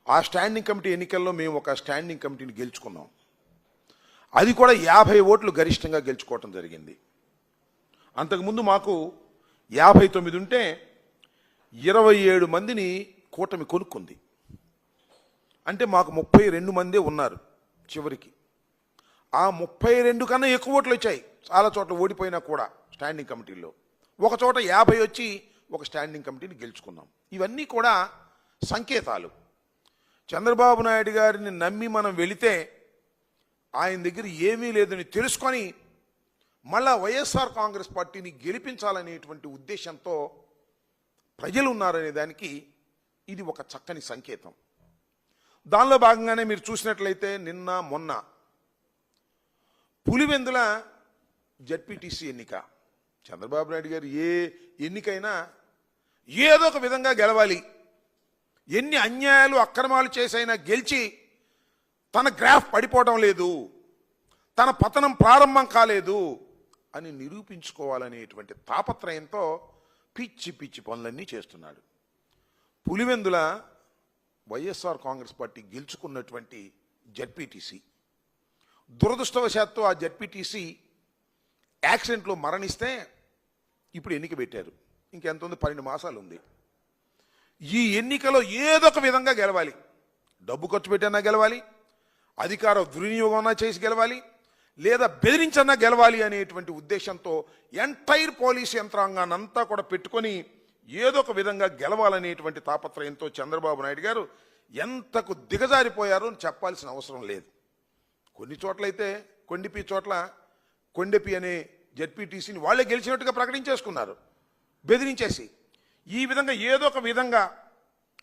ఆ standing committee ఎన్నికల్లో మేము ఒక స్టాండింగ్ కమిటీని గెలుచుకున్నాం. అది కూడా 50 ఓట్లు గరిష్టంగా గెలుచుకోవటం జరిగింది. అంతకుముందు మాకు 59 ఉంటే 27 మందిని కూటమి కొనుక్కుంది. అంటే మాకు 32 మందే ఉన్నారు చివరికి. ఆ 32 కన్నా ఎక్కువ ఓట్లు వచ్చాయి. చాలా చోట్ల ఓడిపోయినా కూడా స్టాండింగ్ కమిటీల్లో. ఒక చోట 50 వచ్చి ఒక స్టాండింగ్ కమిటీని గెలుచుకున్నాం. ఇవన్నీ కూడా సంకేతాలు. చంద్రబాబు నాయుడు గారిని నమ్మి మనం వెళితే ఆయన దగ్గర ఏమీ లేదని తెలుసుకొని మళ్ళా వైఎస్ఆర్ కాంగ్రెస్ పార్టీని గెలిపించాలనేటువంటి ఉద్దేశంతో ప్రజలు ఉన్నారనే దానికి ఇది ఒక చక్కని సంకేతం. దానిలో భాగంగానే మీరు చూసినట్లయితే నిన్న మొన్న పులివెందుల జడ్పీటీసీ ఎన్నిక. చంద్రబాబు నాయుడు గారు ఏ ఎన్నికైనా ఏదో ఒక విధంగా గెలవాలి, ఎన్ని అన్యాయాలు అక్రమాలు చేసైనా గెలిచి తన గ్రాఫ్ పడిపోవడం లేదు, తన పతనం ప్రారంభం కాలేదు అని నిరూపించుకోవాలనేటువంటి తాపత్రయంతో పిచ్చి పిచ్చి పనులన్నీ చేస్తున్నాడు. పులివెందుల వైఎస్ఆర్ కాంగ్రెస్ పార్టీ గెలుచుకున్నటువంటి జడ్పీటీసీ దురదృష్టవశాత్తు ఆ జడ్పీటీసీ యాక్సిడెంట్లో మరణిస్తే ఇప్పుడు ఎన్నిక పెట్టారు. ఇంకెంత ఉంది? 12 మాసాలు ఉంది. ఈ ఎన్నికలో ఏదో ఒక విధంగా గెలవాలి. డబ్బు ఖర్చు పెట్టన్నా గెలవాలి, అధికార దుర్వినియోగం చేసి గెలవాలి, లేదా బెదిరించన్నా గెలవాలి అనేటువంటి ఉద్దేశంతో ఎంటైర్ పోలీస్ యంత్రాంగాన్ని అంతా కూడా పెట్టుకొని ఏదో ఒక విధంగా గెలవాలనేటువంటి తాపత్రయంతో చంద్రబాబు నాయుడు గారు ఎంతకు దిగజారిపోయారో చెప్పాల్సిన అవసరం లేదు. కొన్ని చోట్లయితే కొండెపి అనే జడ్పీటీసీని వాళ్ళే గెలిచినట్టుగా ప్రకటించేసుకున్నారు బెదిరించేసి. ఈ విధంగా ఏదో ఒక విధంగా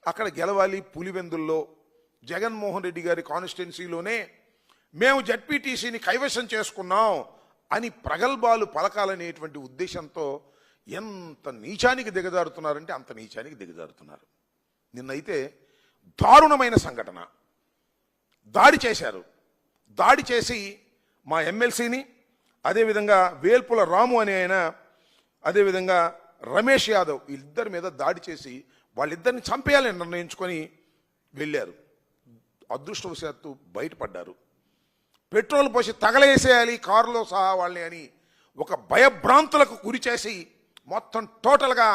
అక్కడ గెలవాలి. పులివెందుల్లో జగన్మోహన్ రెడ్డి గారి కాన్స్టిట్యున్సీలోనే మేము జడ్పీటీసీని కైవసం చేసుకున్నాం అని ప్రగల్భాలు పలకాలనేటువంటి ఉద్దేశంతో ఎంత నీచానికి దిగజారుతున్నారంటే అంత నీచానికి దిగజారుతున్నారు. నిన్నైతే దారుణమైన సంఘటన. దాడి చేశారు. దాడి చేసి మా ఎమ్మెల్సీని, అదేవిధంగా వేల్పుల రాము అనే ఆయన, అదేవిధంగా రమేష్ యాదవ్, వీళ్ళిద్దరి మీద దాడి చేసి వాళ్ళిద్దరిని చంపేయాలని నిర్ణయించుకొని వెళ్ళారు. అదృష్టవశాత్తు బయటపడ్డారు. పెట్రోల్ పోసి తగలేసేయాలి కారులో సహా వాళ్ళని అని ఒక భయభ్రాంతులకు గురి చేసి మొత్తం టోటల్గా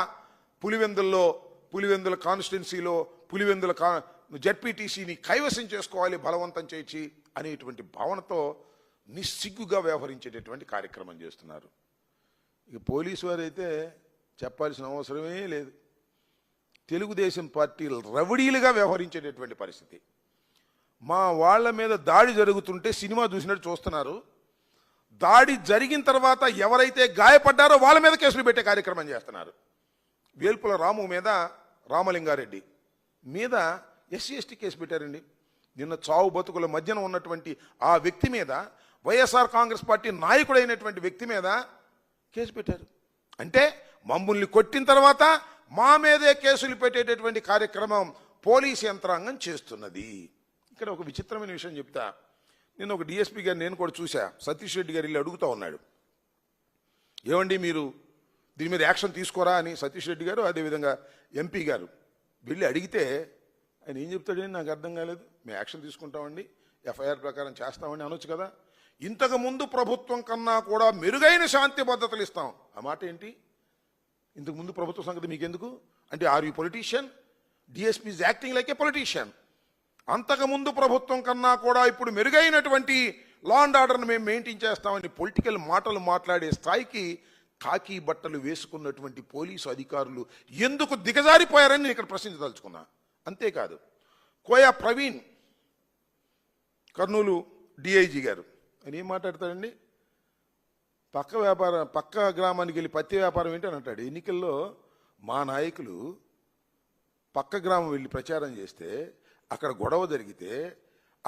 పులివెందుల కాన్స్టిట్యున్సీలో పులివెందుల జడ్పీటీసీని కైవసం చేసుకోవాలి బలవంతం చేసి అనేటువంటి భావనతో నిస్సిగ్గుగా వ్యవహరించేటటువంటి కార్యక్రమం చేస్తున్నారు. ఇక పోలీసు వారైతే చెప్పాల్సిన అవసరమే లేదు. తెలుగుదేశం పార్టీ రవడీలుగా వ్యవహరించేటటువంటి పరిస్థితి. మా వాళ్ళ మీద దాడి జరుగుతుంటే సినిమా చూసినట్టు చూస్తున్నారు. దాడి జరిగిన తర్వాత ఎవరైతే గాయపడ్డారో వాళ్ళ మీద కేసులు పెట్టే కార్యక్రమం చేస్తున్నారు. వేల్పుల రాము మీద, రామలింగారెడ్డి మీద SC/ST కేసు పెట్టారండి. నిన్న చావు బతుకుల మధ్యన ఉన్నటువంటి ఆ వ్యక్తి మీద, వైఎస్ఆర్ కాంగ్రెస్ పార్టీ నాయకుడైనటువంటి వ్యక్తి మీద కేసు పెట్టారు. అంటే మమ్మల్ని కొట్టిన తర్వాత మా మీదే కేసులు పెట్టేటటువంటి కార్యక్రమం పోలీస్ యంత్రాంగం చేస్తున్నది. ఇక్కడ ఒక విచిత్రమైన విషయం చెప్తా. నేను ఒక DSP గారు నేను కూడా చూసా. సతీష్ రెడ్డి గారు వెళ్ళి అడుగుతూ ఉన్నాడు, ఏమండి మీరు దీని మీద యాక్షన్ తీసుకోరా అని. సతీష్ రెడ్డి గారు అదేవిధంగా MP గారు వెళ్ళి అడిగితే ఆయన ఏం చెప్తాడని నాకు అర్థం కాలేదు. మేము యాక్షన్ తీసుకుంటామండి, FIR ప్రకారం చేస్తామని అనొచ్చు కదా. ఇంతకుముందు ప్రభుత్వం కన్నా కూడా మెరుగైన శాంతి భద్రతలు ఇస్తాం. ఆ మాట ఏంటి? ఇంతకుముందు ప్రభుత్వ సంగతి మీకెందుకు అంటే are you politician? DSP is acting like a politician. అంతకుముందు ప్రభుత్వం కన్నా కూడా ఇప్పుడు మెరుగైనటువంటి లా అండ్ ఆర్డర్ను మేము మెయింటైన్ చేస్తామని పొలిటికల్ మాటలు మాట్లాడే స్థాయికి కాకి బట్టలు వేసుకున్నటువంటి పోలీసు అధికారులు ఎందుకు దిగజారిపోయారని నేను ఇక్కడ ప్రశ్నించదలుచుకున్నా. అంతేకాదు, కోయా ప్రవీణ్ కర్నూలు DIG గారు ఆయన ఏం మాట్లాడతాడండి? పక్క గ్రామానికి వెళ్ళి పత్తి వ్యాపారం ఏంటి అని అంటాడు. ఎన్నికల్లో మా నాయకులు పక్క గ్రామం వెళ్ళి ప్రచారం చేస్తే అక్కడ గొడవ జరిగితే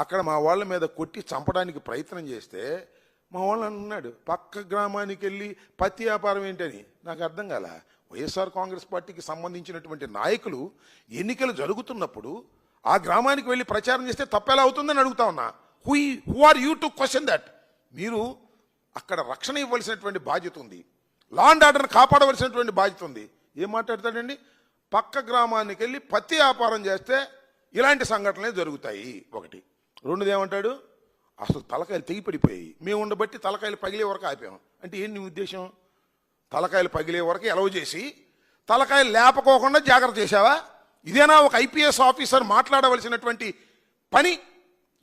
అక్కడ మా వాళ్ళ మీద కొట్టి చంపడానికి ప్రయత్నం చేస్తే మా వాళ్ళు అన్నాడు పక్క గ్రామానికి వెళ్ళి పత్తి వ్యాపారం ఏంటని. నాకు అర్థం కాల. వైఎస్ఆర్ కాంగ్రెస్ పార్టీకి సంబంధించినటువంటి నాయకులు ఎన్నికలు జరుగుతున్నప్పుడు ఆ గ్రామానికి వెళ్ళి ప్రచారం చేస్తే తప్పెలా అవుతుందని అడుగుతా ఉన్నా. Who are you to question that? మీరు అక్కడ రక్షణ ఇవ్వాల్సినటువంటి బాధ్యత ఉంది, లా అండ్ ఆర్డర్ని కాపాడవలసినటువంటి బాధ్యత ఉంది. ఏం మాట్లాడతాడండి? పక్క గ్రామానికి వెళ్ళి పత్తి వ్యాపారం చేస్తే ఇలాంటి సంఘటనలే జరుగుతాయి. ఒకటి. రెండోది ఏమంటాడు, అసలు తలకాయలు తెగిపడిపోయాయి, మేము ఉండబట్టి తలకాయలు పగిలే వరకు ఆపాం. అంటే ఏంటి ఉద్దేశం? తలకాయలు పగిలే వరకు ఎలవ్ చేసి తలకాయలు లేపకోకుండా జాగ్రత్త చేశావా? ఇదేనా ఒక ఐపీఎస్ ఆఫీసర్ మాట్లాడవలసినటువంటి పని?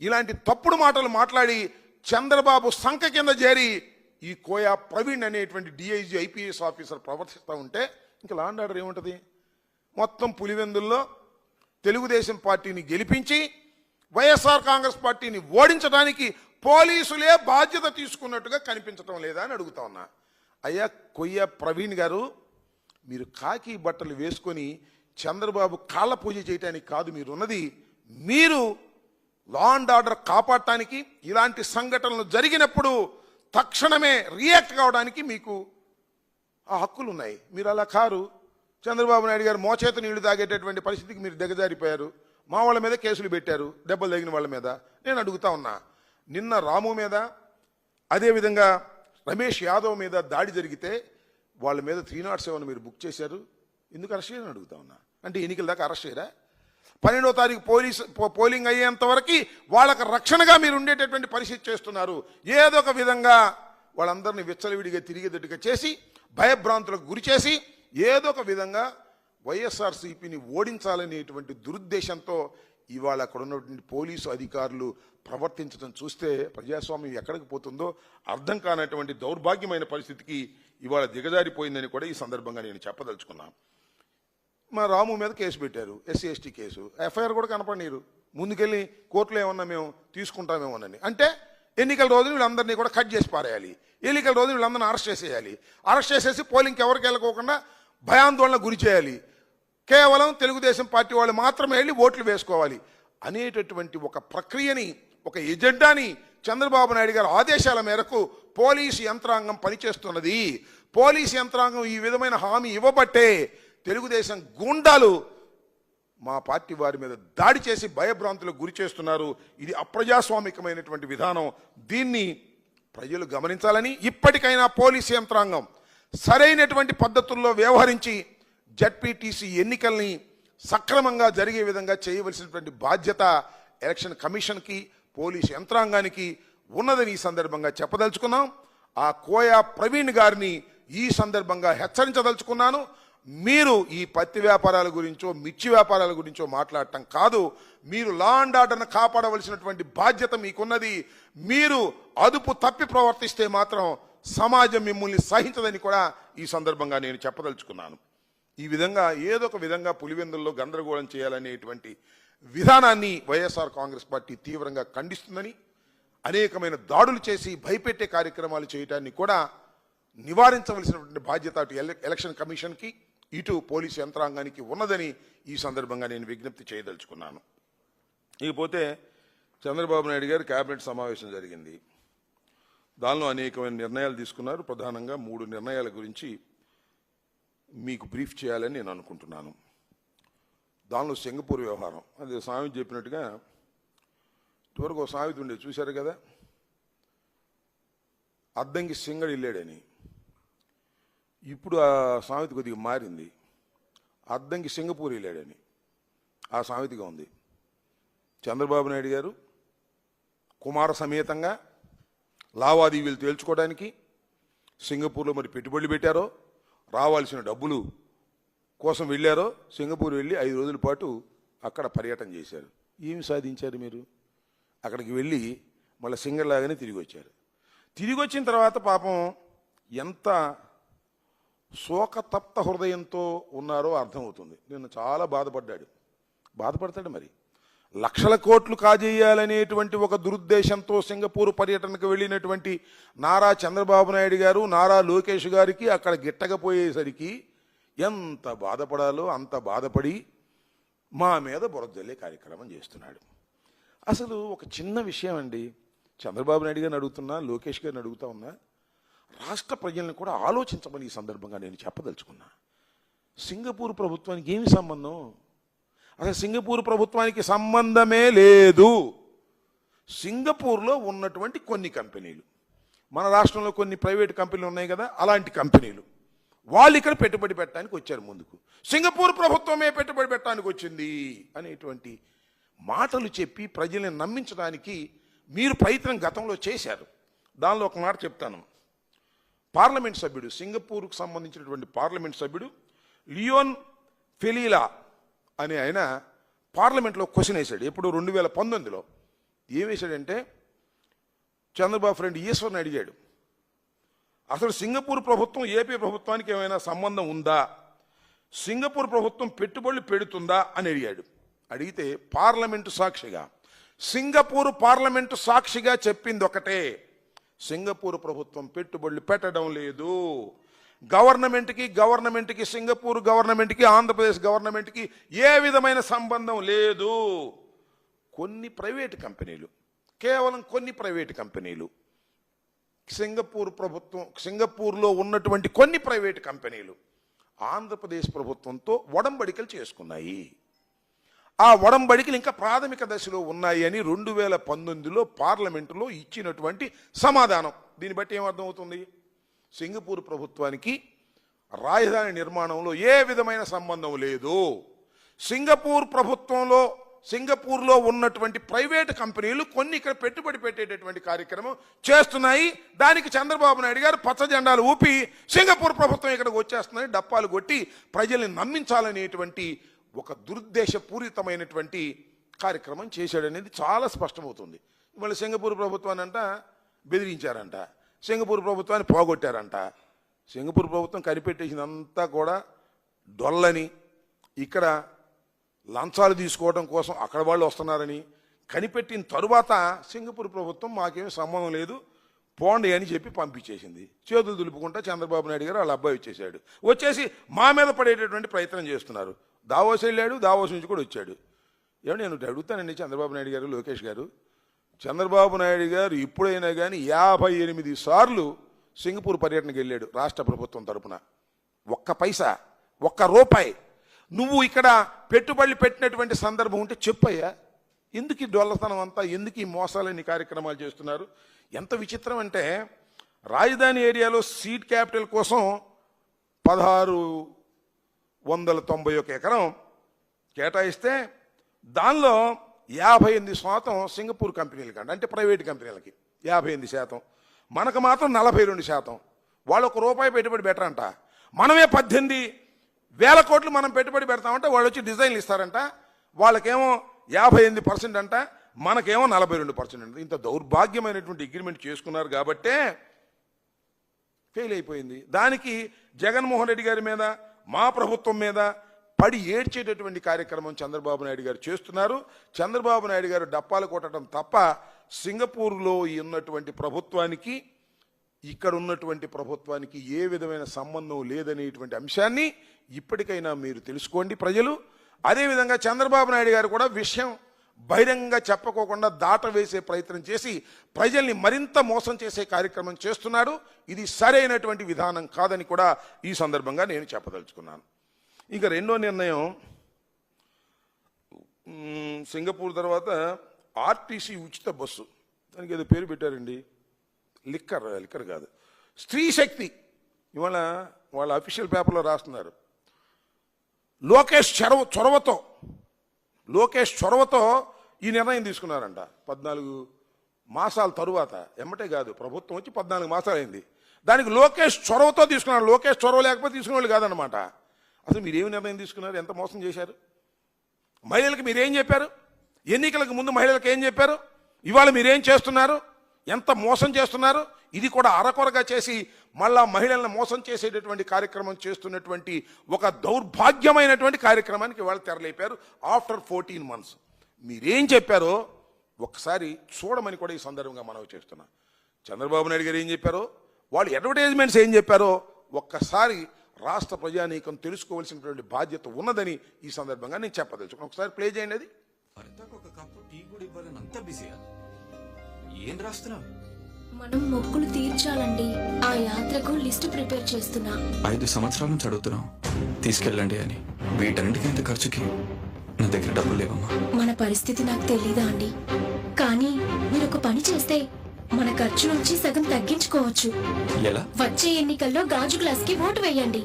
ఇలాంటి తప్పుడు మాటలు మాట్లాడి చంద్రబాబు సంఖ కింద చేరి ఈ కోయా ప్రవీణ్ అనేటువంటి డిఐజీ ఐపీఎస్ ఆఫీసర్ ప్రవర్తిస్తూ ఉంటే ఇంకా లా అండ్ ఆర్డర్ ఏముంటుంది? మొత్తం పులివెందుల్లో తెలుగుదేశం పార్టీని గెలిపించి వైఎస్ఆర్ కాంగ్రెస్ పార్టీని ఓడించడానికి పోలీసులే బాధ్యత తీసుకున్నట్టుగా కనిపించడం లేదా అని అడుగుతా ఉన్నా. అయ్యా కొయ్య ప్రవీణ్ గారు, మీరు కాకి బట్టలు వేసుకొని చంద్రబాబు కాళ్ళ పూజ చేయడానికి కాదు మీరున్నది. మీరు లా అండ్ ఆర్డర్ కాపాడటానికి, ఇలాంటి సంఘటనలు జరిగినప్పుడు తక్షణమే రియాక్ట్ కావడానికి మీకు ఆ హక్కులు ఉన్నాయి. మీరు అలా కారు. చంద్రబాబు నాయుడు గారు మోచేత నీళ్లు తాగేటటువంటి పరిస్థితికి మీరు దిగజారిపోయారు. మా వాళ్ళ మీద కేసులు పెట్టారు, దెబ్బలు తగిన వాళ్ళ మీద. నేను అడుగుతా ఉన్నా, నిన్న రాము మీద, అదేవిధంగా రమేష్ యాదవ్ మీద దాడి జరిగితే వాళ్ళ మీద 307 మీరు బుక్ చేశారు, ఎందుకు అరెస్ట్ చేయని అడుగుతా ఉన్నా. అంటే ఎన్నికల దాకా అరెస్ట్ చేయరా? 12వ తారీఖు పోలింగ్ అయ్యేంత వరకు వాళ్ళకి రక్షణగా మీరు ఉండేటటువంటి పరిస్థితి చేస్తున్నారు. ఏదో ఒక విధంగా వాళ్ళందరినీ విచ్చలవిడిగా తిరిగేటట్టుగా చేసి, భయభ్రాంతులకు గురి చేసి, ఏదో ఒక విధంగా వైఎస్ఆర్సీపీని ఓడించాలనేటువంటి దురుద్దేశంతో ఇవాళ అక్కడ ఉన్నటువంటి పోలీసు అధికారులు ప్రవర్తించడం చూస్తే ప్రజాస్వామ్యం ఎక్కడికి పోతుందో అర్థం కానటువంటి దౌర్భాగ్యమైన పరిస్థితికి ఇవాళ దిగజారిపోయిందని కూడా ఈ సందర్భంగా నేను చెప్పదలుచుకున్నాను. మా రాము మీద కేసు పెట్టారు, ఎస్సీ ఎస్టీ కేసు. ఎఫ్ఐఆర్ కూడా కనపడనీరు. ముందుకెళ్ళి కోర్టులో ఏమన్నా మేము తీసుకుంటామేమోనని. అంటే ఎన్నికల రోజున వీళ్ళందరినీ కూడా కట్ చేసి పారేయాలి, ఎన్నికల రోజున వీళ్ళందరినీ అరెస్ట్ చేసేయాలి, అరెస్ట్ చేసేసి పోలింగ్కి ఎవరికి వెళ్ళకోకుండా భయాందోళన గురి చేయాలి, కేవలం తెలుగుదేశం పార్టీ వాళ్ళు మాత్రమే వెళ్ళి ఓట్లు వేసుకోవాలి అనేటటువంటి ఒక ప్రక్రియని, ఒక ఎజెండాని చంద్రబాబు నాయుడు గారి ఆదేశాల మేరకు పోలీసు యంత్రాంగం పనిచేస్తున్నది. పోలీసు యంత్రాంగం ఈ విధమైన హామీ ఇవ్వబట్టే తెలుగుదేశం గూండాలు మా పార్టీ వారి మీద దాడి చేసి భయభ్రాంతులకు గురి చేస్తున్నారు. ఇది అప్రజాస్వామికమైనటువంటి విధానం. దీన్ని ప్రజలు గమనించాలని, ఇప్పటికైనా పోలీసు యంత్రాంగం సరైనటువంటి పద్ధతుల్లో వ్యవహరించి జడ్పీటీసీ ఎన్నికల్ని సక్రమంగా జరిగే విధంగా చేయవలసినటువంటి బాధ్యత ఎలక్షన్ కమిషన్కి, పోలీసు యంత్రాంగానికి ఉన్నదని ఈ సందర్భంగా చెప్పదలుచుకున్నాం. ఆ కోయా ప్రవీణ్ గారిని ఈ సందర్భంగా హెచ్చరించదలుచుకున్నాను. మీరు ఈ పత్తి వ్యాపారాల గురించో మిర్చి వ్యాపారాల గురించో మాట్లాడటం కాదు, మీరు లా అండ్ ఆర్డర్ను కాపాడవలసినటువంటి బాధ్యత మీకున్నది. మీరు అదుపు తప్పి ప్రవర్తిస్తే మాత్రం సమాజం మిమ్మల్ని సహించదని కూడా ఈ సందర్భంగా నేను చెప్పదలుచుకున్నాను. ఈ విధంగా ఏదో ఒక విధంగా పులివెందుల్లో గందరగోళం చేయాలనేటువంటి విధానాన్ని వైఎస్ఆర్ కాంగ్రెస్ పార్టీ తీవ్రంగా ఖండిస్తుందని, అనేకమైన దాడులు చేసి భయపెట్టే కార్యక్రమాలు చేయటాన్ని కూడా నివారించవలసినటువంటి బాధ్యత అటు ఎలక్షన్ కమిషన్కి, ఇటు పోలీసు యంత్రాంగానికి ఉన్నదని ఈ సందర్భంగా నేను విజ్ఞప్తి చేయదలుచుకున్నాను. ఇకపోతే చంద్రబాబు నాయుడు గారి కేబినెట్ సమావేశం జరిగింది. దానిలో అనేకమైన నిర్ణయాలు తీసుకున్నారు. ప్రధానంగా 3 నిర్ణయాల గురించి మీకు బ్రీఫ్ చేయాలని నేను అనుకుంటున్నాను. దానిలో సింగపూర్ వ్యవహారం, అది సామెత చెప్పినట్టుగా ఇటువరకు ఒక సామెత ఉండేది చూశారు కదా, అద్దంకి సింగడు వెళ్ళాడని. ఇప్పుడు ఆ సామెత కొద్దిగా మారింది, అద్దంకి సింగపూర్ వెళ్ళాడని ఆ సామెతగా ఉంది. చంద్రబాబు నాయుడు గారు కుమార సమేతంగా లావాదేవీలు తేల్చుకోవడానికి సింగపూర్లో మరి పెట్టుబడులు పెట్టారో, రావాల్సిన డబ్బులు కోసం వెళ్ళారో, సింగపూర్ వెళ్ళి 5 రోజుల పాటు అక్కడ పర్యటన చేశారు. ఏమి సాధించారు మీరు? అక్కడికి వెళ్ళి మళ్ళీ సింగర్లాగానే తిరిగి వచ్చారు. తిరిగి వచ్చిన తర్వాత పాపం ఎంత శోకతప్త హృదయంతో ఉన్నారో అర్థమవుతుంది. నిన్న చాలా బాధపడతాడు. మరి లక్షల కోట్లు కాజేయాలనేటువంటి ఒక దురుద్దేశంతో సింగపూర్ పర్యటనకు వెళ్ళినటువంటి నారా చంద్రబాబు నాయుడు గారు, నారా లోకేష్ గారికి అక్కడ గిట్టకపోయేసరికి ఎంత బాధపడాలో అంత బాధపడి మా మీద బురదజల్లే కార్యక్రమం చేస్తున్నాడు. అసలు ఒక చిన్న విషయం అండి, చంద్రబాబు నాయుడు గారిని అడుగుతున్నా, లోకేష్ గారిని అడుగుతా ఉన్నా, రాష్ట్ర ప్రజలను కూడా ఆలోచించమని ఈ సందర్భంగా నేను చెప్పదలుచుకున్నా. సింగపూర్ ప్రభుత్వానికి ఏమి సంబంధం? అసలు సింగపూర్ ప్రభుత్వానికి సంబంధమే లేదు. సింగపూర్లో ఉన్నటువంటి కొన్ని కంపెనీలు, మన రాష్ట్రంలో కొన్ని ప్రైవేట్ కంపెనీలు ఉన్నాయి కదా, అలాంటి కంపెనీలు వాళ్ళు ఇక్కడ పెట్టుబడి పెట్టడానికి వచ్చారు ముందుకు. సింగపూర్ ప్రభుత్వమే పెట్టుబడి పెట్టడానికి వచ్చింది అనేటువంటి మాటలు చెప్పి ప్రజల్ని నమ్మించడానికి మీరు ప్రయత్నం గతంలో చేశారు. దానిలో ఒక మాట చెప్తాను. పార్లమెంట్ సభ్యుడు, సింగపూర్కు సంబంధించినటువంటి పార్లమెంట్ సభ్యుడు లియోన్ ఫెలీలా అనే ఆయన పార్లమెంట్లో క్వశ్చన్ వేశాడు. ఎప్పుడు 2019లో ఏం వేశాడంటే, చంద్రబాబు ఫ్రెండ్ ఈశ్వర్ని అడిగాడు, అసలు సింగపూర్ ప్రభుత్వం ఏపీ ప్రభుత్వానికి ఏమైనా సంబంధం ఉందా, సింగపూర్ ప్రభుత్వం పెట్టుబడులు పెడుతుందా అని అడిగాడు. అడిగితే పార్లమెంటు సాక్షిగా, సింగపూర్ పార్లమెంటు సాక్షిగా చెప్పింది ఒకటే, సింగపూర్ ప్రభుత్వం పెట్టుబడులు పెట్టడం లేదు. గవర్నమెంట్కి సింగపూర్ గవర్నమెంట్కి ఆంధ్రప్రదేశ్ గవర్నమెంట్కి ఏ విధమైన సంబంధం లేదు. కొన్ని ప్రైవేటు కంపెనీలు, కేవలం కొన్ని ప్రైవేటు కంపెనీలు, సింగపూర్లో ఉన్నటువంటి కొన్ని ప్రైవేటు కంపెనీలు ఆంధ్రప్రదేశ్ ప్రభుత్వంతో ఒడంబడికలు చేసుకున్నాయి. ఆ ఒడంబడికలు ఇంకా ప్రాథమిక దశలో ఉన్నాయి అని 2019లో పార్లమెంటులో ఇచ్చినటువంటి సమాధానం. దీన్ని బట్టి ఏమర్థమవుతుంది? సింగపూర్ ప్రభుత్వానికి రాజధాని నిర్మాణంలో ఏ విధమైన సంబంధం లేదు. సింగపూర్లో ఉన్నటువంటి ప్రైవేటు కంపెనీలు కొన్ని ఇక్కడ పెట్టుబడి పెట్టేటటువంటి కార్యక్రమం చేస్తున్నాయి. దానికి చంద్రబాబు నాయుడు గారు పచ్చ జెండాలు ఊపి సింగపూర్ ప్రభుత్వం ఇక్కడికి వచ్చేస్తుందని డప్పాలు కొట్టి ప్రజల్ని నమ్మించాలనేటువంటి ఒక దురుద్దేశపూరితమైనటువంటి కార్యక్రమం చేశాడనేది చాలా స్పష్టమవుతుంది. మళ్ళీ సింగపూర్ ప్రభుత్వాన్ని అంట బెదిరించారంట, సింగపూర్ ప్రభుత్వాన్ని పోగొట్టారంట. సింగపూర్ ప్రభుత్వం కనిపెట్టేసినంతా కూడా డొల్లని, ఇక్కడ లంచాలు తీసుకోవడం కోసం అక్కడ వాళ్ళు వస్తున్నారని కనిపెట్టిన తరువాత సింగపూర్ ప్రభుత్వం మాకేమీ సంబంధం లేదు పోండి అని చెప్పి పంపించేసింది. చేతులు దులుపుకుంటా చంద్రబాబు నాయుడు గారు వాళ్ళ అబ్బాయి వచ్చేసి మా మీద పడేటటువంటి ప్రయత్నం చేస్తున్నారు. దావోస్ వెళ్ళాడు, దావోస్ నుంచి కూడా వచ్చాడు. ఏమో నేను అడుగుతానండి చంద్రబాబు నాయుడు గారు, లోకేష్ గారు, చంద్రబాబు నాయుడు గారు ఇప్పుడైనా కానీ 58 సార్లు సింగపూర్ పర్యటనకు వెళ్ళాడు రాష్ట్ర ప్రభుత్వం తరపున. ఒక్క పైసా, ఒక్క రూపాయి నువ్వు ఇక్కడ పెట్టుబడులు పెట్టినటువంటి సందర్భం ఉంటే చెప్పయ్యా. ఎందుకు ఈ డొల్లతనం అంతా, ఎందుకు ఈ మోసాలని కార్యక్రమాలు చేస్తున్నారు? ఎంత విచిత్రం అంటే, రాజధాని ఏరియాలో సీడ్ క్యాపిటల్ కోసం 1691 ఎకరం కేటాయిస్తే దానిలో 58% సింగపూర్ కంపెనీలకి అంటే ప్రైవేట్ కంపెనీలకి 58%, మనకు మాత్రం 42%. వాళ్ళు ₹1 పెట్టుబడి పెట్టరంట. మనమే 18,000 కోట్లు మనం పెట్టుబడి పెడతామంటే వాళ్ళు వచ్చి డిజైన్లు ఇస్తారంట. వాళ్ళకేమో 58% అంట, మనకేమో 42% అంట. ఇంత దౌర్భాగ్యమైనటువంటి అగ్రిమెంట్ చేసుకున్నారు కాబట్టే ఫెయిల్ అయిపోయింది. దానికి జగన్మోహన్ రెడ్డి గారి మీద, మా ప్రభుత్వం మీద పడి ఏడ్చేటటువంటి కార్యక్రమం చంద్రబాబు నాయుడు గారు చేస్తున్నారు. చంద్రబాబు నాయుడు గారు డప్పాలు కొట్టడం తప్ప సింగపూర్లో ఉన్నటువంటి ప్రభుత్వానికి, ఇక్కడ ఉన్నటువంటి ప్రభుత్వానికి ఏ విధమైన సంబంధం లేదనేటువంటి అంశాన్ని ఇప్పటికైనా మీరు తెలుసుకోండి ప్రజలు. అదేవిధంగా చంద్రబాబు నాయుడు గారు కూడా విషయం బహిరంగంగా చెప్పుకోకుండా దాటవేసే ప్రయత్నం చేసి ప్రజల్ని మరింత మోసం చేసే కార్యక్రమం చేస్తున్నాడు. ఇది సరైనటువంటి విధానం కాదని కూడా ఈ సందర్భంగా నేను చెప్పదలుచుకున్నాను. ఇక రెండో నిర్ణయం, సింగపూర్ తర్వాత ఆర్టీసీ ఉచిత బస్సు, దానికి ఏదో పేరు పెట్టారండి, లిక్కర్ కాదు, స్త్రీ శక్తి. ఇవాళ వాళ్ళ అఫీషియల్ పేపర్లో రాస్తున్నారు, లోకేష్ చొరవతో ఈ నిర్ణయం తీసుకున్నారంట. 14 మాసాల తరువాత, ఎమ్మటే కాదు, ప్రభుత్వం వచ్చి 14 మాసాలు అయింది. దానికి లోకేష్ చొరవతో తీసుకున్నారు. లోకేష్ చొరవ లేకపోతే తీసుకునే వాళ్ళు కాదనమాట. అసలు మీరేమి నిర్ణయం తీసుకున్నారు? ఎంత మోసం చేశారు? మహిళలకు మీరేం చెప్పారు? ఎన్నికలకు ముందు మహిళలకు ఏం చెప్పారు? ఇవాళ మీరేం చేస్తున్నారు? ఎంత మోసం చేస్తున్నారు? ఇది కూడా అరకొరగా చేసి మళ్ళా మహిళలను మోసం చేసేటటువంటి కార్యక్రమం చేస్తున్నటువంటి ఒక దౌర్భాగ్యమైనటువంటి కార్యక్రమానికి ఇవాళ తెరలేపారు. ఆఫ్టర్ 14 months మీరేం చెప్పారో ఒకసారి చూడమని కూడా ఈ సందర్భంగా మనవి చేస్తున్నా. చంద్రబాబు నాయుడు గారు ఏం చెప్పారో, వాళ్ళు అడ్వర్టైజ్మెంట్స్ ఏం చెప్పారో ఒక్కసారి రాష్ట్ర ప్రజానీకం తెలుసుకోవాల్సినటువంటి బాధ్యత ఉన్నదని ఈ సందర్భంగా నేను చెప్పదలుచుకున్నాను. ఒకసారి ప్లే చేయండి. అది ఒక కప్పు టీ కూడా ఇవ్వాలని అంత బిజీయా? ఏం రాస్తున్నావు? మనం మొక్కులు తీర్చాలండి. ఆ యాత్రకు లిస్ట్ ప్రిపేర్ చేస్తున్నా. 5 సంవత్సరాల నుంచి అడుగుతున్నాం తీసుకెళ్ళండి అని. వీటన్నిటికీ ఇంత ఖర్చుకి నా దగ్గర డబ్బులు లేవమ్మా. మన పరిస్థితి నాకు తెలీదా అండి, కానీ మీరు ఒక పని చేస్తే మన ఖర్చు నుంచి సగం తగ్గించుకోవచ్చు. ఎలా? వచ్చే ఎన్నికల్లో గాజు గ్లాస్ కి ఓటు వేయండి.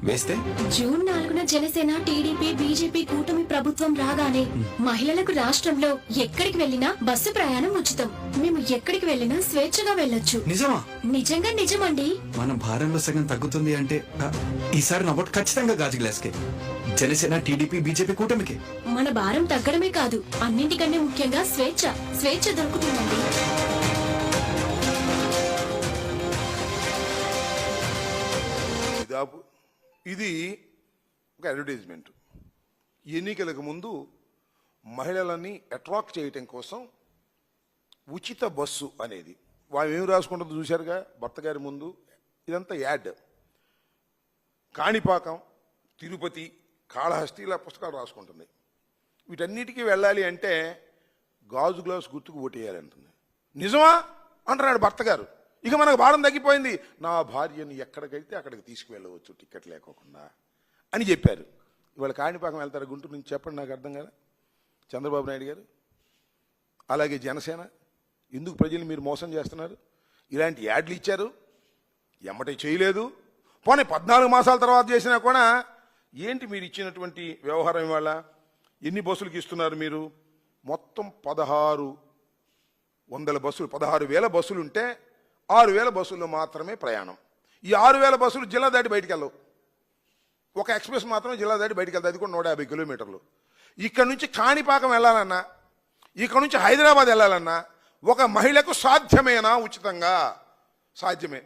వేస్తే జూన్ 4న జనసేన టీడీపీ బీజేపీ కూటమి ప్రభుత్వం రాగానే మహిళలకు రాష్ట్రంలో ఎక్కడికి వెళ్ళినా బస్సు ప్రయాణం ఉచితం. మేము ఎక్కడికి వెళ్ళినా స్వేచ్ఛగా వెళ్ళొచ్చు. నిజమా? నిజంగా నిజమండి. మన భారంలో సగం తగ్గుతుంది అంటే ఈసారి నా ఓటు ఖచ్చితంగా గాజు గ్లాస్కే. జనసేన టీడీపీ బీజేపీ కూటమికి. మన భారం తగ్గడమే కాదు, అన్నింటికంటే ముఖ్యంగా స్వేచ్ఛ దొరుకుతుందండి. ఇది ఒక అడ్వర్టైజ్మెంట్. ఎన్నికలకు ముందు మహిళలని అట్రాక్ట్ చేయటం కోసం ఉచిత బస్సు అనేది వాళ్ళు ఏమి రాసుకుంటుందో చూశారుగా భర్త గారి ముందు. ఇదంతా యాడ్. కాణిపాకం, తిరుపతి, కాళహస్తి ఇలా పుస్తకాలు రాసుకుంటుంది. వీటన్నిటికీ వెళ్ళాలి అంటే గాజు గ్లాస్ గుర్తుకు ఓటేయాలంటుంది. నిజమా అంటున్నాడు భర్త గారు. ఇక మనకు భారం తగ్గిపోయింది, నా భార్యని ఎక్కడికైతే అక్కడికి తీసుకువెళ్ళవచ్చు టికెట్ లేకోకుండా అని చెప్పారు. ఇవాళ కాణిపాకం వెళ్తారు గుంటూరు నుంచి, చెప్పండి, నాకు అర్థం కదా. చంద్రబాబు నాయుడు గారు అలాగే జనసేన ఎందుకు ప్రజల్ని మీరు మోసం చేస్తున్నారు? ఇలాంటి యాడ్లు ఇచ్చారు, ఎమ్మటే చేయలేదు. పోనీ 14 మాసాల తర్వాత చేసినా కూడా ఏంటి మీరు ఇచ్చినటువంటి వ్యవహారం? ఇవాళ ఎన్ని బస్సులకి ఇస్తున్నారు మీరు? మొత్తం 1600 బస్సులు, 16,000 బస్సులు ఉంటే 6,000 బస్సుల్లో మాత్రమే ప్రయాణం. ఈ 6,000 బస్సులు జిల్లా దాటి బయటికి వెళ్ళవు. ఒక ఎక్స్ప్రెస్ మాత్రమే జిల్లా దాటి బయటికి వెళ్తుంది, అది కూడా 150 కిలోమీటర్లు. ఇక్కడ నుంచి కాణిపాకం వెళ్ళాలన్నా, ఇక్కడ నుంచి హైదరాబాద్ వెళ్ళాలన్నా ఒక మహిళకు సాధ్యమేనా? ఉచితంగా సాధ్యమే.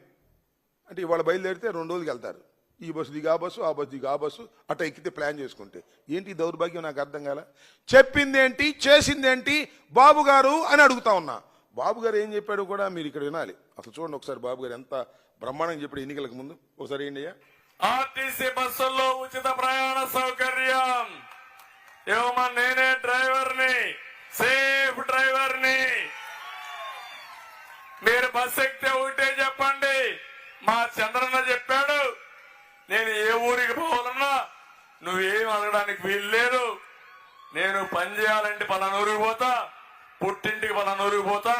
అంటే ఇవాళ బయలుదేరితే 2 రోజులకి వెళ్తారు. ఈ బస్సు దిగి ఆ బస్సు, ఆ బస్సు దిగి ఆ బస్సు, అట్లా ఎక్కితే ప్లాన్ చేసుకుంటే. ఏంటి దౌర్భాగ్యం? నాకు అర్థం కాల. చెప్పిందేంటి, చేసిందేంటి బాబు గారు అని అడుగుతా ఉన్నా. బాబు గారు ఏం చెప్పాడు కూడా మీరు ఇక్కడ వినాలి. అసలు చూడండి ఒకసారి బాబు గారు ఎంత బ్రహ్మాండంగా చెప్పాడు ఎన్నికలకు ముందు. ఒకసారి ఏంటి అయ్యా? ఆర్టీసీ బస్సుల్లో ఉచిత ప్రయాణ సౌకర్యం ఇవ్వమని నేనే డ్రైవర్ని, సేఫ్ డ్రైవర్ని. మీరు బస్సు ఎక్కితే ఒకటే చెప్పండి, మా చంద్రన్న చెప్పాడు, నేను ఏ ఊరికి పోవాలన్నా నువ్వేం అడగడానికి వీలు లేదు. నేను పని చేయాలంటే పలానూరికి పోతా, పుట్టింటికి పలానూరికి పోతా,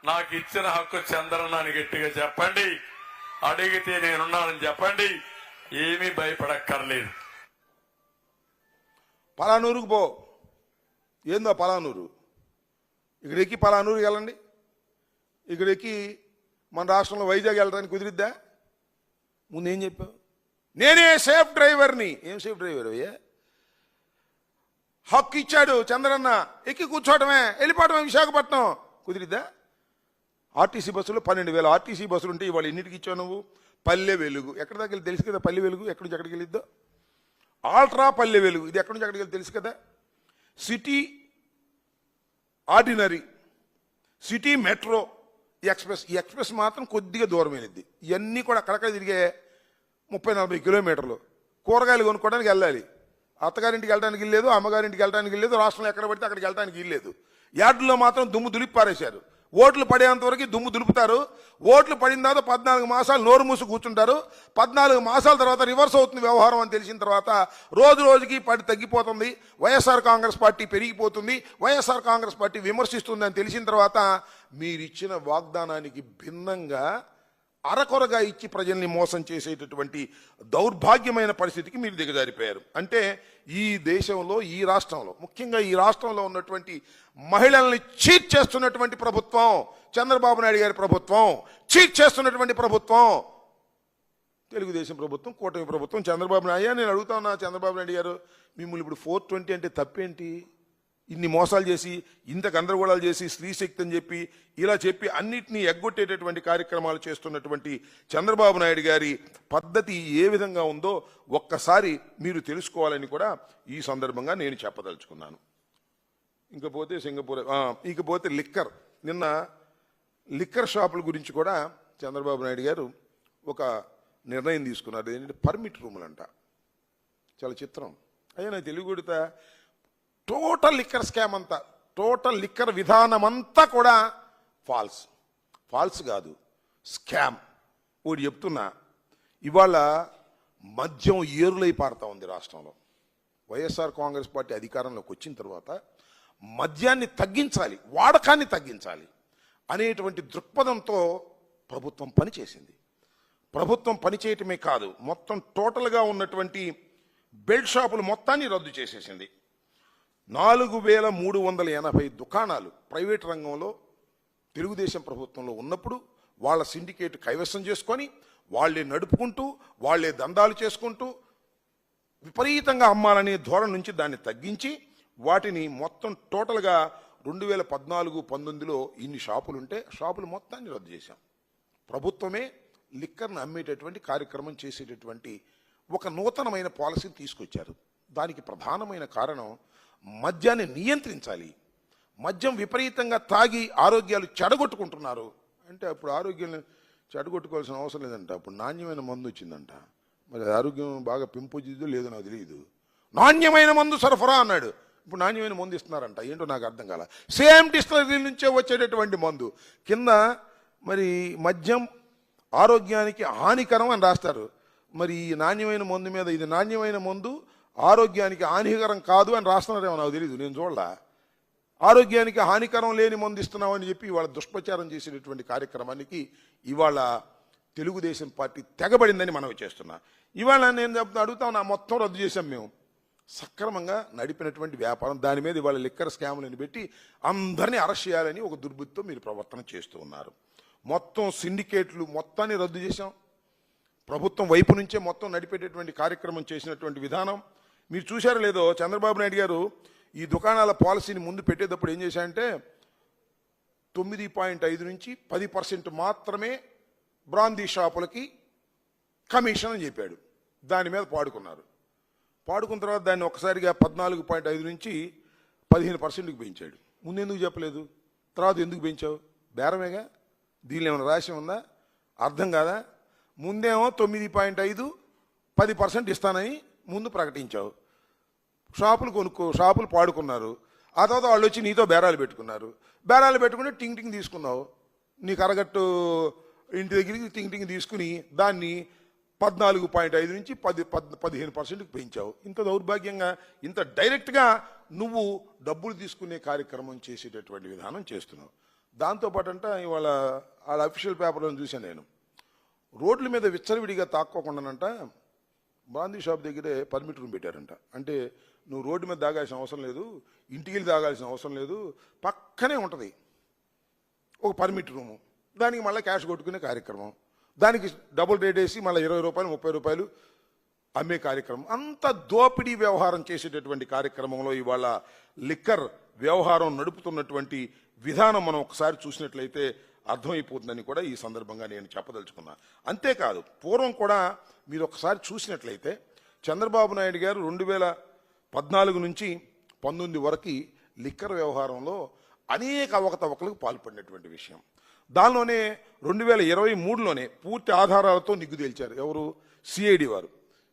నాకు ఇచ్చిన హక్కు చంద్రన్న అని గట్టిగా చెప్పండి. అడిగితే నేనున్నానని చెప్పండి. ఏమీ భయపడక్కర్లేదు. పలానూరుకు పో. ఏందో పలానూరు? ఇక్కడ ఎక్కి పలానూరుకి వెళ్ళండి. ఇక్కడ ఎక్కి మన రాష్ట్రంలో వైజాగ్ వెళ్ళడానికి కుదిరిద్దా? ముందు ఏం చెప్పావు? నేనే సేఫ్ డ్రైవర్ని. ఏం సేఫ్ డ్రైవర్ అయ్యా? హక్కు ఇచ్చాడు చంద్రన్న, ఎక్కి కూర్చోవటమే, వెళ్ళిపోవటమే విశాఖపట్నం. కుదిరిద్దా? ఆర్టీసీ బస్సులు 12,000 ఆర్టీసీ బస్సులు ఉంటే ఇవాళ ఎన్నిటికి ఇచ్చావు నువ్వు? పల్లె వెలుగు ఎక్కడి దాకా వెళ్ళి తెలుసు కదా. పల్లె వెలుగు ఎక్కడి నుంచి ఎక్కడికి వెళ్ళిద్దో. ఆల్ట్రా పల్లె వెలుగు ఇది ఎక్కడి నుంచి ఎక్కడికి వెళ్ళి తెలుసు కదా. City ordinary, city metro, express. ఈ ఎక్స్ప్రెస్ మాత్రం కొద్దిగా దూరం వెళ్ళిద్ది. ఇవన్నీ కూడా అక్కడక్కడ తిరిగే 30-40 కిలోమీటర్లు. కూరగాయలు కొనుక్కోవడానికి వెళ్ళాలి. అత్తగారింటికి వెళ్ళడానికి వెళ్ళలేదు, అమ్మగారింటికి వెళ్ళడానికి వెళ్ళలేదు, రాష్ట్రంలో ఎక్కడ పడితే అక్కడికి వెళ్ళడానికి వెళ్ళలేదు. యార్డుల్లో మాత్రం దుమ్ము దులిపి పారేశారు. ఓట్లు పడేంత వరకు దుమ్ము దులుపుతారు. ఓట్లు పడిన తర్వాత 14 మాసాలు నోరు మూసి కూర్చుంటారు. 14 మాసాల తర్వాత రివర్స్ అవుతుంది వ్యవహారం అని తెలిసిన తర్వాత రోజు రోజుకి పడి తగ్గిపోతుంది. వైఎస్ఆర్ కాంగ్రెస్ పార్టీ పెరిగిపోతుంది, వైఎస్ఆర్ కాంగ్రెస్ పార్టీ విమర్శిస్తుంది అని తెలిసిన తర్వాత మీరిచ్చిన వాగ్దానానికి భిన్నంగా అరకొరగా ఇచ్చి ప్రజల్ని మోసం చేసేటటువంటి దౌర్భాగ్యమైన పరిస్థితికి మీరు దిగజారిపోయారు. అంటే ఈ దేశంలో, ఈ రాష్ట్రంలో, ముఖ్యంగా ఈ రాష్ట్రంలో ఉన్నటువంటి మహిళల్ని చీట్ చేస్తున్నటువంటి ప్రభుత్వం చంద్రబాబు నాయుడు గారి ప్రభుత్వం. చీట్ చేస్తున్నటువంటి ప్రభుత్వం తెలుగుదేశం ప్రభుత్వం, కూటమి ప్రభుత్వం. చంద్రబాబు నాయుడు, నేను అడుగుతా ఉన్నా చంద్రబాబు నాయుడు గారు, మిమ్మల్ని ఇప్పుడు 420 అంటే తప్పేంటి? ఇన్ని మోసాలు చేసి, ఇంత గందరగోళాలు చేసి, స్త్రీ శక్తి అని చెప్పి, ఇలా చెప్పి అన్నిటినీ ఎగ్గొట్టేటటువంటి కార్యక్రమాలు చేస్తున్నటువంటి చంద్రబాబు నాయుడు గారి పద్ధతి ఏ విధంగా ఉందో ఒక్కసారి మీరు తెలుసుకోవాలని కూడా ఈ సందర్భంగా నేను చెప్పదలుచుకున్నాను. ఇంకపోతే సింగపూర్, ఇకపోతే లిక్కర్. నిన్న లిక్కర్ షాపుల గురించి కూడా చంద్రబాబు నాయుడు గారు ఒక నిర్ణయం తీసుకున్నారు. ఏంటంటే పర్మిట్ రూములంట. చాలా చిత్రం. అయ్యా నాకు తెలుగుడితే టోటల్ లిక్కర్ స్కామ్ అంతా, టోటల్ లిక్కర్ విధానం అంతా కూడా ఫాల్స్ కాదు, స్కామ్. ఒకటి చెప్తున్నా, ఇవాళ మద్యం ఏరులై పారుతా ఉంది రాష్ట్రంలో. వైఎస్ఆర్ కాంగ్రెస్ పార్టీ అధికారంలోకి వచ్చిన తర్వాత మద్యాన్ని తగ్గించాలి, వాడకాన్ని తగ్గించాలి అనేటువంటి దృక్పథంతో ప్రభుత్వం పనిచేసింది. ప్రభుత్వం పనిచేయటమే కాదు, మొత్తం టోటల్గా ఉన్నటువంటి బెల్ట్ షాపులు మొత్తాన్ని రద్దు చేసేసింది. 4380 దుకాణాలు ప్రైవేట్ రంగంలో తెలుగుదేశం ప్రభుత్వంలో ఉన్నప్పుడు వాళ్ళ సిండికేట్ కైవసం చేసుకొని వాళ్ళే నడుపుకుంటూ వాళ్ళే దందాలు చేసుకుంటూ విపరీతంగా అమ్మాలనే ధోరణి నుంచి దాన్ని తగ్గించి వాటిని మొత్తం టోటల్గా 2014-19లో ఇన్ని షాపులుంటే షాపులు మొత్తాన్ని రద్దు చేశాం. ప్రభుత్వమే లిక్కర్ను అమ్మేటటువంటి కార్యక్రమం చేసేటటువంటి ఒక నూతనమైన పాలసీని తీసుకొచ్చారు. దానికి ప్రధానమైన కారణం మద్యాన్ని నియంత్రించాలి. మద్యం విపరీతంగా తాగి ఆరోగ్యాలు చెడగొట్టుకుంటున్నారు అంటే అప్పుడు ఆరోగ్యాన్ని చెడగొట్టుకోవాల్సిన అవసరం లేదంట. అప్పుడు నాణ్యమైన మందు వచ్చిందంట. మరి ఆరోగ్యం బాగా పెంపొందిదో లేదో నాకు తెలియదు. నాణ్యమైన మందు సరఫరా అన్నాడు. ఇప్పుడు నాణ్యమైన మందు ఇస్తున్నారంట. ఏంటో నాకు అర్థం కాల. సేమ్ డిస్టిలరీ నుంచే వచ్చేటటువంటి మందు కింద మరి మద్యం ఆరోగ్యానికి హానికరం అని రాస్తారు. మరి ఈ నాణ్యమైన మందు మీద ఇది నాణ్యమైన మందు ఆరోగ్యానికి హానికరం కాదు అని రాస్తున్నారేమో నాకు తెలియదు, నేను చూడలా. ఆరోగ్యానికి హానికరం లేని మందు ఇస్తున్నామని చెప్పి ఇవాళ దుష్ప్రచారం చేసేటటువంటి కార్యక్రమానికి ఇవాళ తెలుగుదేశం పార్టీ తెగబడిందని మనవి చేస్తున్నా. ఇవాళ నేను అడుగుతా ఉన్నా, మొత్తం రద్దు చేశాం మేము. సక్రమంగా నడిపినటువంటి వ్యాపారం దాని మీద ఇవాళ లిక్కర్ స్కాములను పెట్టి అందరినీ అరెస్ట్ చేయాలని ఒక దుర్బుద్ధితో మీరు ప్రవర్తన చేస్తూ ఉన్నారు. మొత్తం సిండికేట్లు మొత్తాన్ని రద్దు చేశాం. ప్రభుత్వం వైపు నుంచే మొత్తం నడిపేటటువంటి కార్యక్రమం చేసినటువంటి విధానం మీరు చూశారో లేదో. చంద్రబాబు నాయుడు గారు ఈ దుకాణాల పాలసీని ముందు పెట్టేటప్పుడు ఏం చేశారంటే 9.5 నుంచి 10% మాత్రమే బ్రాందీ షాపులకి కమిషన్ అని చెప్పాడు. దాని మీద పాడుకున్నారు. పాడుకున్న తర్వాత దాన్ని ఒకసారిగా 14.5 నుంచి 15%కి పెంచాడు. ముందెందుకు చెప్పలేదు? తర్వాత ఎందుకు పెంచావు? బేరమేగా. దీనిలో ఏమైనా రాసి ఉందా? అర్థం కాదా? ముందేమో 9.5 10% ఇస్తానని ముందు ప్రకటించావు. షాపులు పాడుకున్నారు. ఆ తర్వాత వాళ్ళు వచ్చి నీతో బేరాలు పెట్టుకున్నారు. బేరాలు పెట్టుకుని టింగ్ తీసుకున్నావు. నీకు అరగట్టు ఇంటి దగ్గరికి టింగ్ తీసుకుని దాన్ని 14.5 నుంచి 15%కి పెంచావు. ఇంత దౌర్భాగ్యంగా ఇంత డైరెక్ట్గా నువ్వు డబ్బులు తీసుకునే కార్యక్రమం చేసేటటువంటి విధానం చేస్తున్నావు. దాంతోపాటు అంట ఇవాళ వాళ్ళ అఫీషియల్ పేపర్లో చూశాను నేను, రోడ్ల మీద విచ్చలవిడిగా తాక్కోకుండానంట బ్రాందీ షాప్ దగ్గరే పర్మిట్ రూమ్ పెట్టారంట. అంటే నువ్వు రోడ్డు మీద తాగాల్సిన అవసరం లేదు, ఇంటికి వెళ్ళి తాగాల్సిన అవసరం లేదు, పక్కనే ఉంటుంది ఒక పర్మిట్ రూము. దానికి మళ్ళీ క్యాష్ కొట్టుకునే కార్యక్రమం, దానికి డబుల్ రేట్ వేసి మళ్ళీ 20 రూపాయలు 30 రూపాయలు అమ్మే కార్యక్రమం. అంత దోపిడీ వ్యవహారం చేసేటటువంటి కార్యక్రమంలో ఇవాళ లిక్కర్ వ్యవహారం నడుపుతున్నటువంటి విధానం మనం ఒకసారి చూసినట్లయితే అర్థమైపోతుందని కూడా ఈ సందర్భంగా నేను చెప్పదలుచుకున్నా. అంతేకాదు, పూర్వం కూడా మీరు ఒకసారి చూసినట్లయితే చంద్రబాబు నాయుడు గారు 2014 నుంచి 19 వరకు లిక్కర్ వ్యవహారంలో అనేక అవకతవకలకు పాల్పడినటువంటి విషయం. దానిలోనే 2023లోనే పూర్తి ఆధారాలతో నిగ్గు తేల్చారు. ఎవరు?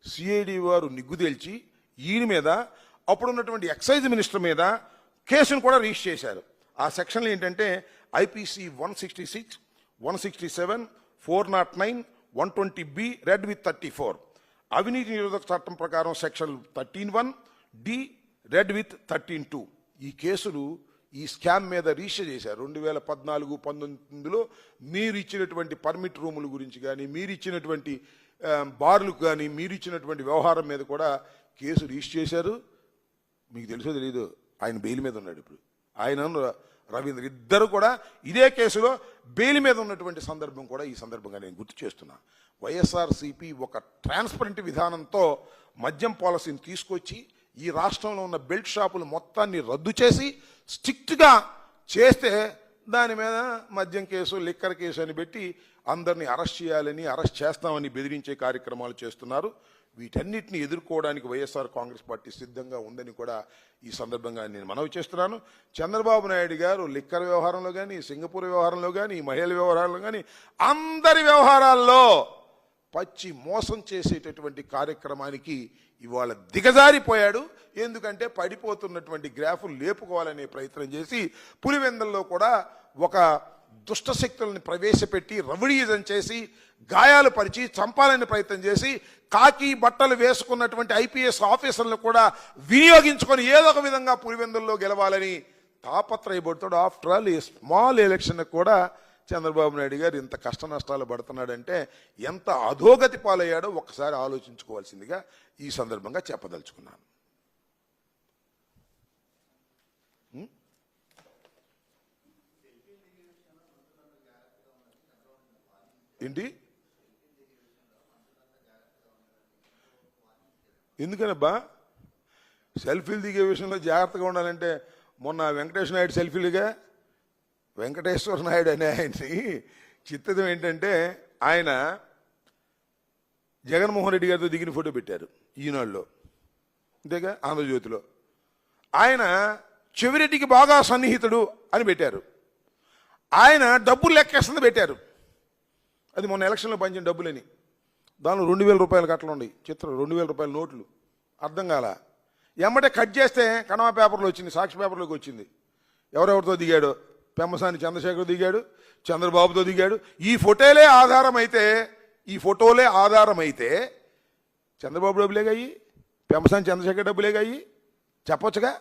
సిఐడి వారు నిగ్గు తేల్చి ఈయన మీద అప్పుడున్నటువంటి ఎక్సైజ్ మినిస్టర్ మీద కేసును కూడా రిజిస్టర్ చేశారు. ఆ సెక్షన్లు ఏంటంటే IPC 166, 167, 409, 120B రెడ్ విత్ 34, అవినీతి నిరోధక చట్టం ప్రకారం సెక్షన్ 13(1), D రెడ్ విత్ 13(2). ఈ కేసులు ఈ స్కామ్ మీద రిజిస్టర్ చేశారు. 2014-19లో మీరు ఇచ్చినటువంటి పర్మిట్ రూముల గురించి కానీ, మీరు ఇచ్చినటువంటి బార్లకు కానీ, మీరు ఇచ్చినటువంటి వ్యవహారం మీద కూడా కేసు రిజిస్టర్ చేశారు. మీకు తెలుసో తెలీదు, ఆయన బెయిల్ మీద ఉన్నాడు ఇప్పుడు. ఆయన రవీంద్ర ఇద్దరు కూడా ఇదే కేసులో బెయిల్ మీద ఉన్నటువంటి సందర్భం కూడా ఈ సందర్భంగా నేను గుర్తు చేస్తున్నా. వైఎస్ఆర్సీపీ ఒక ట్రాన్స్పరెంట్ విధానంతో మద్యం పాలసీని తీసుకొచ్చి ఈ రాష్ట్రంలో ఉన్న బెల్ట్ షాపులు మొత్తాన్ని రద్దు చేసి స్ట్రిక్ట్గా చేస్తే దాని మీద మద్యం కేసు, లిక్కర్ కేసు అని పెట్టి అందరినీ అరెస్ట్ చేయాలని, అరెస్ట్ చేస్తామని బెదిరించే కార్యక్రమాలు చేస్తున్నారు. వీటన్నిటిని ఎదుర్కోవడానికి వైఎస్ఆర్ కాంగ్రెస్ పార్టీ సిద్ధంగా ఉందని కూడా ఈ సందర్భంగా నేను మనవి చేస్తున్నాను. చంద్రబాబు నాయుడు గారు లిక్కర్ వ్యవహారంలో కానీ, సింగపూర్ వ్యవహారంలో కానీ, మహిళల వ్యవహారంలో కానీ, అందరి వ్యవహారాల్లో పచ్చి మోసం చేసేటటువంటి కార్యక్రమానికి ఇవాళ దిగజారిపోయాడు. ఎందుకంటే పడిపోతున్నటువంటి గ్రాఫులు లేపుకోవాలనే ప్రయత్నం చేసి పులివెందుల్లో కూడా ఒక దుష్ట శక్తులను ప్రవేశపెట్టి రౌడీయిజం చేసి గాయాలు పరిచి చంపాలని ప్రయత్నం చేసి కాకి బట్టలు వేసుకున్నటువంటి IPS ఆఫీసర్లు కూడా వినియోగించుకొని ఏదో ఒక విధంగా పులివెందుల్లో గెలవాలని తాపత్రయపడుతాడు. ఆఫ్టర్ ఆల్ ఈ స్మాల్ ఎలక్షన్ కూడా చంద్రబాబు నాయుడు గారు ఇంత కష్ట నష్టాలు పడుతున్నాడంటే ఎంత అధోగతి పాలయ్యాడో ఒక్కసారి ఆలోచించుకోవాల్సిందిగా ఈ సందర్భంగా చెప్పదలుచుకున్నాను. ఏంటి ఎందుకనబ్బా సెల్ఫీలు దిగే విషయంలో జాగ్రత్తగా ఉండాలంటే మొన్న వెంకటేశ్వర నాయుడు సెల్ఫీలుగా వెంకటేశ్వర నాయుడు అనే ఆయన్ని చిత్తం ఏంటంటే ఆయన జగన్మోహన్ రెడ్డి గారితో దిగిన ఫోటో పెట్టారు ఈనాడులో, అంతేగా ఆంధ్రజ్యోతిలో. ఆయన చెవిరెడ్డికి బాగా సన్నిహితుడు అని పెట్టారు. ఆయన డబ్బులు లెక్కేస్తుంది పెట్టారు. అది మొన్న ఎలక్షన్లో పంచిన డబ్బులని. దానిలో 2,000 రూపాయలు కట్టలు ఉన్నాయి. చిత్రం 2,000 రూపాయల నోట్లు. అర్థం కాల. ఎమ్మటే కట్ చేస్తే కనవ పేపర్లో వచ్చింది, సాక్షి పేపర్లోకి వచ్చింది. ఎవరెవరితో దిగాడో, పెమ్మసాని చంద్రశేఖర్ దిగాడు, చంద్రబాబుతో దిగాడు. ఈ ఫోటోలే ఆధారమైతే చంద్రబాబు డబ్బులేగాయి, పెమ్మసాని చంద్రశేఖర్ డబ్బులేగాయి చెప్పొచ్చుగా.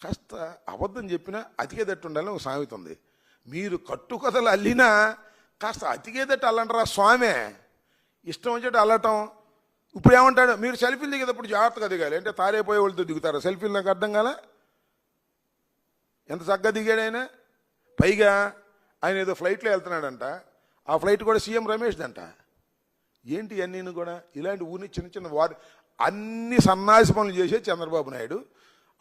కాస్త అబద్ధం చెప్పినా అతికేదట్టు ఉండాలని ఒక సామెత ఉంది. మీరు కట్టుకథలు అల్లినా కాస్త అతికేదట్టు అల్లంటారా స్వామే, ఇష్టం వచ్చేట్టు అల్లటం. ఇప్పుడు ఏమంటాడు, మీరు సెల్ఫీలు దిగేటప్పుడు జాగ్రత్తగా దిగాలి అంటే తారైపోయే వాళ్ళతో దిగుతారా సెల్ఫీలు? నాకు అర్థం కాల. ఎంత చక్కగా దిగాడు ఆయన. పైగా ఆయన ఏదో ఫ్లైట్లో వెళ్తున్నాడంట, ఆ ఫ్లైట్ కూడా సీఎం రమేష్ అంట. ఏంటి అన్నీ కూడా ఇలాంటి ఊరిని చిన్న చిన్న వారి అన్ని సన్నాసి పనులు చేసే చంద్రబాబు నాయుడు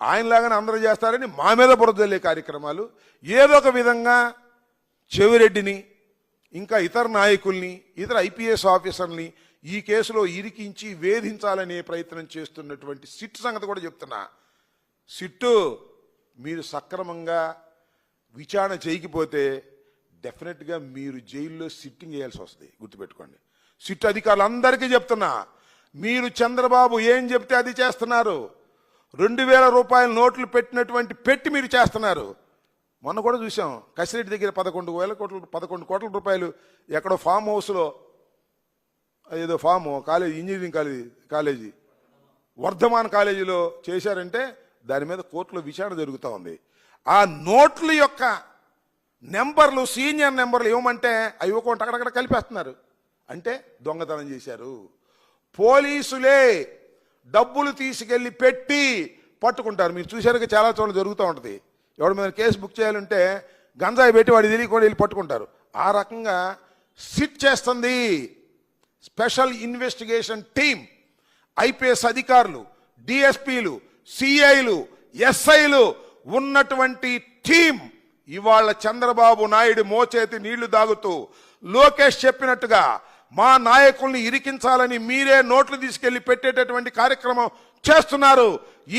ఆయనలాగానే అందరూ చేస్తారని మా మీద బురదల్లే కార్యక్రమాలు. ఏదో ఒక విధంగా చెవిరెడ్డిని ఇంకా ఇతర నాయకుల్ని, ఇతర ఐపీఎస్ ఆఫీసర్ని ఈ కేసులో ఇరికించి వేధించాలనే ప్రయత్నం చేస్తున్నటువంటి సిట్ సంగతి కూడా చెప్తున్నా. సిట్టు మీరు సక్రమంగా విచారణ చేయకపోతే డెఫినెట్గా మీరు జైల్లో సిట్టింగ్ చేయాల్సి వస్తుంది, గుర్తుపెట్టుకోండి. సిట్ అధికారులందరికీ చెప్తున్నా, మీరు చంద్రబాబు ఏం చెప్తే అది చేస్తున్నారు. 2,000 రూపాయల నోట్లు పెట్టి మీరు చేస్తున్నారు. మొన్న కూడా చూసాం కసిరెడ్డి దగ్గర 11 కోట్ల రూపాయలు ఎక్కడో ఫామ్ హౌస్లో, ఏదో కాలేజీ, ఇంజనీరింగ్ కాలేజీ వర్ధమాన్ కాలేజీలో చేశారంటే దాని మీద కోర్టులో విచారణ జరుగుతూ ఉంది. ఆ నోట్ల యొక్క నెంబర్లు, సీనియర్ నెంబర్లు ఇవ్వమంటే అవి ఇవ్వకుండా అక్కడక్కడ కలిపేస్తున్నారు. అంటే దొంగతనం చేశారు. పోలీసులే డబ్బులు తీసుకెళ్లి పెట్టి పట్టుకుంటారు. మీరు చూశారుగా చాలా చోట్ల జరుగుతూ ఉంటుంది. ఎవరి మీద కేసు బుక్ చేయాలంటే గంజాయి పెట్టి వాడి తెలియకుండా వెళ్ళి పట్టుకుంటారు. ఆ రకంగా సిట్ చేస్తుంది స్పెషల్ ఇన్వెస్టిగేషన్ టీం. ఐపీఎస్ అధికారులు, డిఎస్పీలు, సిఐలు, ఎస్ఐలు ఉన్నటువంటి టీం ఇవాళ చంద్రబాబు నాయుడు మోచేతి నీళ్లు దాగుతూ లోకేష్ చెప్పినట్టుగా మా నాయకుల్ని ఇరికించాలని మీరే నోట్లు తీసుకెళ్లి పెట్టేటటువంటి కార్యక్రమం చేస్తున్నారు.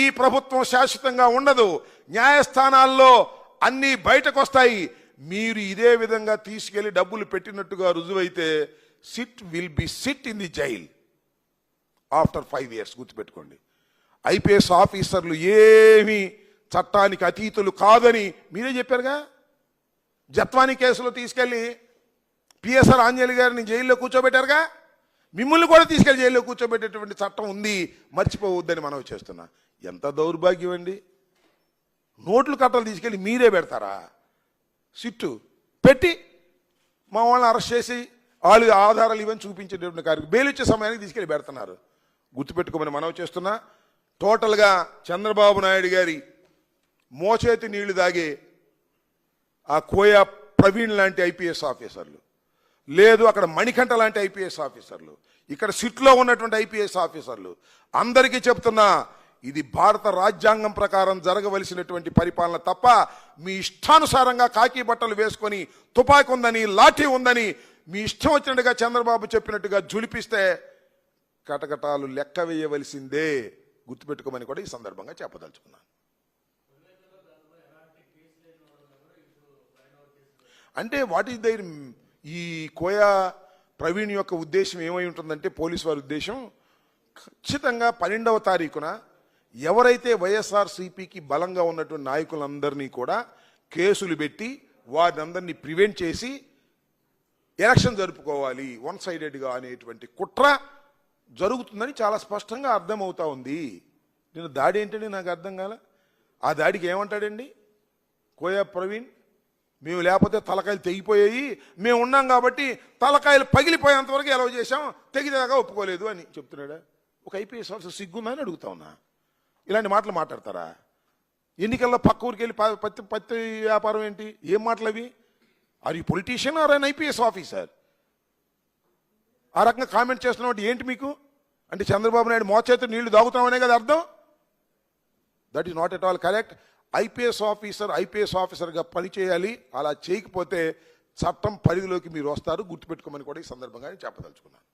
ఈ ప్రభుత్వం శాశ్వతంగా ఉండదు. న్యాయస్థానాల్లో అన్నీ బయటకు వస్తాయి. మీరు ఇదే విధంగా తీసుకెళ్లి డబ్బులు పెట్టినట్టుగా రుజువైతే SIT will be sit in the jail after 5 years. గుర్తుపెట్టుకోండి. ఐపీఎస్ ఆఫీసర్లు ఏమీ చట్టానికి అతీతులు కాదని మీరే చెప్పారుగా. జత్వానీ కేసులో తీసుకెళ్లి పిఎస్ఆర్ ఆంజనేయులు గారిని జైల్లో కూర్చోబెట్టారుగా. మిమ్మల్ని కూడా తీసుకెళ్లి జైల్లో కూర్చోబెట్టేటువంటి చట్టం ఉంది, మర్చిపోవద్దని మనం చేస్తున్నా. ఎంత దౌర్భాగ్యం అండి. నోట్లు కట్టలు తీసుకెళ్ళి మీరే పెడతారా? సిట్టు పెట్టి మా వాళ్ళని అరెస్ట్ చేసి వాళ్ళు ఆధారాలు ఇవన్నీ చూపించేటటువంటి కార్యక్రమం బెయిల్ ఇచ్చే సమయానికి తీసుకెళ్ళి పెడుతున్నారు. గుర్తుపెట్టుకోమని మనం చేస్తున్నా. టోటల్గా చంద్రబాబు నాయుడు గారి మోచేతి నీళ్లు దాగే ఆ కోయా ప్రవీణ్ లాంటి ఐపీఎస్ ఆఫీసర్లు, లేదు అక్కడ మణికంఠ లాంటి ఐపీఎస్ ఆఫీసర్లు, ఇక్కడ సిట్లో ఉన్నటువంటి ఐపీఎస్ ఆఫీసర్లు అందరికీ చెప్తున్నా, ఇది భారత రాజ్యాంగం ప్రకారం జరగవలసినటువంటి పరిపాలన తప్ప మీ ఇష్టానుసారంగా కాకి బట్టలు వేసుకొని తుపాకీ ఉందని, లాఠీ ఉందని మీ ఇష్టం వచ్చినట్టుగా చంద్రబాబు చెప్పినట్టుగా జులిపిస్తే కటకటాలు లెక్క వేయవలసిందే. గుర్తుపెట్టుకోమని కూడా ఈ సందర్భంగా చెప్పదలుచుకున్నాను. అంటే వాట్ ఈస్ దైర్ ఈ కోయా ప్రవీణ్ యొక్క ఉద్దేశం ఏమై ఉంటుందంటే, పోలీసు వారి ఉద్దేశం ఖచ్చితంగా 12వ తారీఖున ఎవరైతే వైఎస్ఆర్సీపీకి బలంగా ఉన్నటువంటి నాయకులందరినీ కూడా కేసులు పెట్టి వారిని అందరినీ ప్రివెంట్ చేసి ఎలక్షన్ జరుపుకోవాలి వన్ సైడెడ్గా అనేటువంటి కుట్ర జరుగుతుందని చాలా స్పష్టంగా అర్థమవుతా ఉంది. నేను దాడి ఏంటండి నాకు అర్థం కాల. ఆ దాడికి ఏమంటాడండి కోయా ప్రవీణ్? మేము లేకపోతే తలకాయలు తెగిపోయాయి, మేము ఉన్నాం కాబట్టి తలకాయలు పగిలిపోయేంత వరకు ఎలా చేశాం, తెగిదాకా ఒప్పుకోలేదు అని చెప్తున్నాడా? ఒక ఐపీఎస్ ఆఫీసర్ సిగ్గుందని అడుగుతా ఉన్నా. ఇలాంటి మాటలు మాట్లాడతారా? ఎన్నికల్లో పక్క ఊరికి వెళ్ళి పత్తి వ్యాపారం ఏంటి? ఏం మాటలు అవి? Are you politician or an IPS officer? ఆ రకంగా కామెంట్ చేస్తున్నప్పుడు ఏంటి మీకు? అంటే చంద్రబాబు నాయుడు మోచేతి నీళ్లు దాగుతామనే కదా అర్థం? That is not at all correct. IPS ఆఫీసర్గా పనిచేయాలి. అలా చేయకపోతే చట్టం పరిధిలోకి మీరు వస్తారు, గుర్తుపెట్టుకోమని కూడా ఈ సందర్భంగా నేను చెప్పదలుచుకున్నాను.